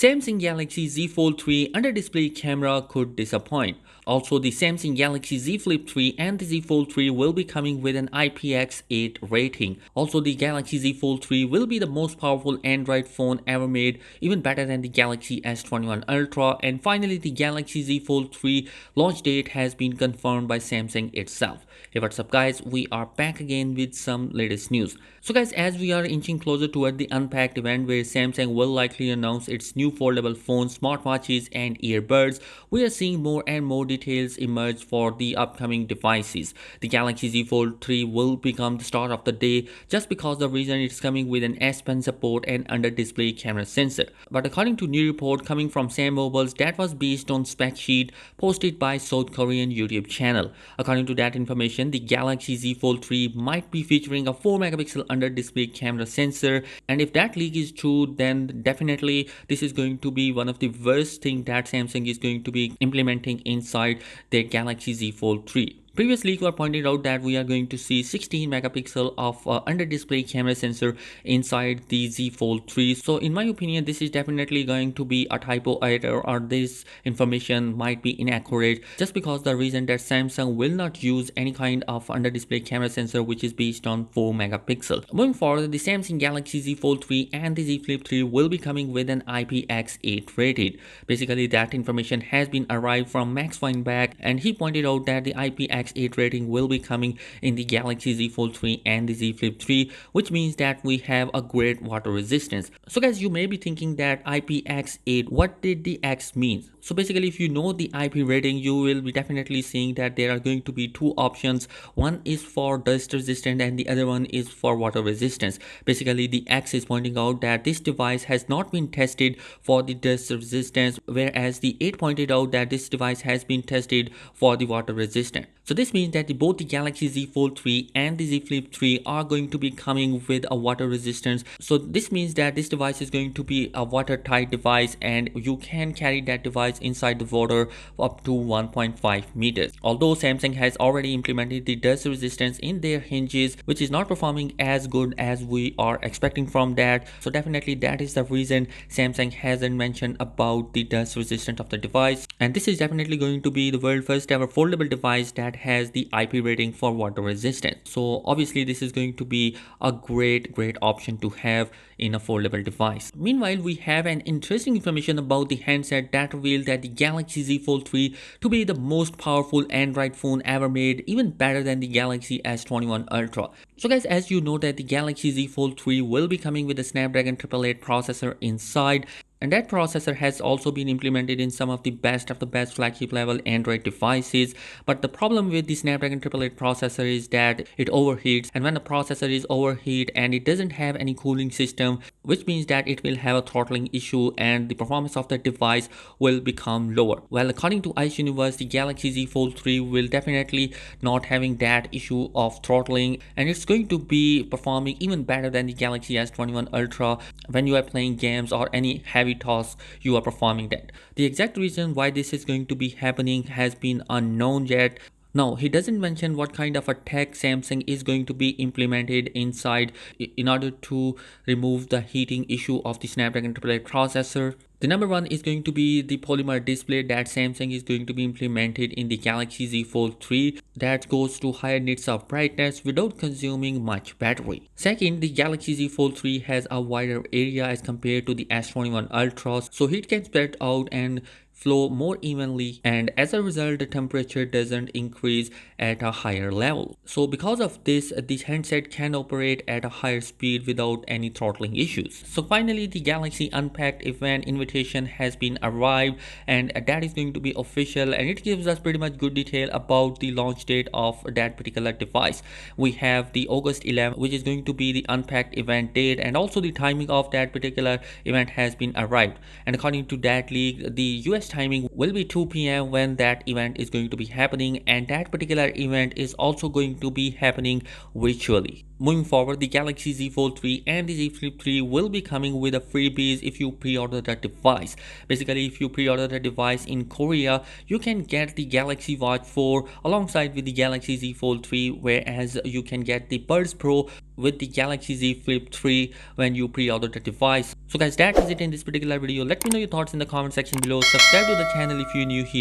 Samsung Galaxy Z Fold 3 under-display camera could disappoint. Also, the Samsung Galaxy Z Flip 3 and the Z Fold 3 will be coming with an IPX8 rating. Also, the Galaxy Z Fold 3 will be the most powerful Android phone ever made, even better than the Galaxy S21 Ultra. And finally, the Galaxy Z Fold 3 launch date has been confirmed by Samsung itself. Hey, what's up guys, we are back again with some latest news. So guys, as we are inching closer toward the Unpacked event where Samsung will likely announce its new foldable phones, smartwatches and earbuds, we are seeing more and more details emerge for the upcoming devices. The Galaxy Z Fold 3 will become the star of the day just because the reason it's coming with an S Pen support and under-display camera sensor. But according to new report coming from Sam Mobiles that was based on spec sheet posted by South Korean YouTube channel. According to that information, the Galaxy Z Fold 3 might be featuring a 4 megapixel under-display camera sensor, and if that leak is true, then definitely this is going to be one of the worst thing that Samsung is going to be implementing inside their Galaxy Z Fold 3. Previous leak were pointed out that we are going to see 16 megapixel of under-display camera sensor inside the Z Fold 3. So in my opinion, this is definitely going to be a typo error, or this information might be inaccurate, just because the reason that Samsung will not use any kind of under-display camera sensor which is based on 4 megapixel. Moving forward, the Samsung Galaxy Z Fold 3 and the Z Flip 3 will be coming with an IPX8 rated. Basically, that information has been arrived from Max Weinbach, and he pointed out that the IPX8 rating will be coming in the Galaxy Z Fold 3 and the Z Flip 3, which means that we have a great water resistance. So guys, you may be thinking that IPX8, what did the X mean? So basically, if you know the IP rating, you will be definitely seeing that there are going to be two options. One is for dust resistant and the other one is for water resistance. Basically, the X is pointing out that this device has not been tested for the dust resistance, whereas the 8 pointed out that this device has been tested for the water resistant. So this means that both the Galaxy Z Fold 3 and the Z Flip 3 are going to be coming with a water resistance. So this means that this device is going to be a watertight device, and you can carry that device inside the water up to 1.5 meters. Although Samsung has already implemented the dust resistance in their hinges, which is not performing as good as we are expecting from that. So definitely that is the reason Samsung hasn't mentioned about the dust resistance of the device. And this is definitely going to be the world first ever foldable device that has the IP rating for water resistance. So obviously this is going to be a great option to have in a foldable device. Meanwhile, we have an interesting information about the handset that revealed that the Galaxy Z Fold 3 to be the most powerful Android phone ever made, even better than the Galaxy S21 Ultra. So guys, as you know that the Galaxy Z Fold 3 will be coming with a Snapdragon 888 processor inside, and that processor has also been implemented in some of the best flagship level Android devices. But the problem with the Snapdragon 888 processor is that it overheats, and when the processor is overheat and it doesn't have any cooling system, which means that it will have a throttling issue and the performance of the device will become lower. Well, according to Ice Universe, the Galaxy Z Fold 3 will definitely not having that issue of throttling, and it's going to be performing even better than the Galaxy S21 Ultra when you are playing games or any heavy tasks you are performing that. The exact reason why this is going to be happening has been unknown yet. Now, he doesn't mention what kind of a tech Samsung is going to be implemented inside in order to remove the heating issue of the Snapdragon 888 processor. The number one is going to be the polymer display that Samsung is going to be implemented in the Galaxy Z Fold 3 that goes to higher nits of brightness without consuming much battery. Second, the Galaxy Z Fold 3 has a wider area as compared to the S21 Ultra, so heat can spread out and flow more evenly, and as a result the temperature doesn't increase at a higher level. So because of this, this handset can operate at a higher speed without any throttling issues. So finally, the Galaxy Unpacked event invitation has been arrived, and that is going to be official, and it gives us pretty much good detail about the launch date of that particular device. We have the August 11th, which is going to be the Unpacked event date, and also the timing of that particular event has been arrived. And according to that leak, the US timing will be 2 p.m. when that event is going to be happening, and that particular event is also going to be happening virtually. Moving forward, the Galaxy Z Fold 3 and the Z Flip 3 will be coming with a freebies if you pre-order the device. Basically, if you pre-order the device in Korea, you can get the Galaxy Watch 4 alongside with the Galaxy Z Fold 3, whereas you can get the Buds Pro with the Galaxy Z Flip 3 when you pre-order the device. So guys, that is it in this particular video. Let me know your thoughts in the comment section below. Subscribe to the channel if you're new here.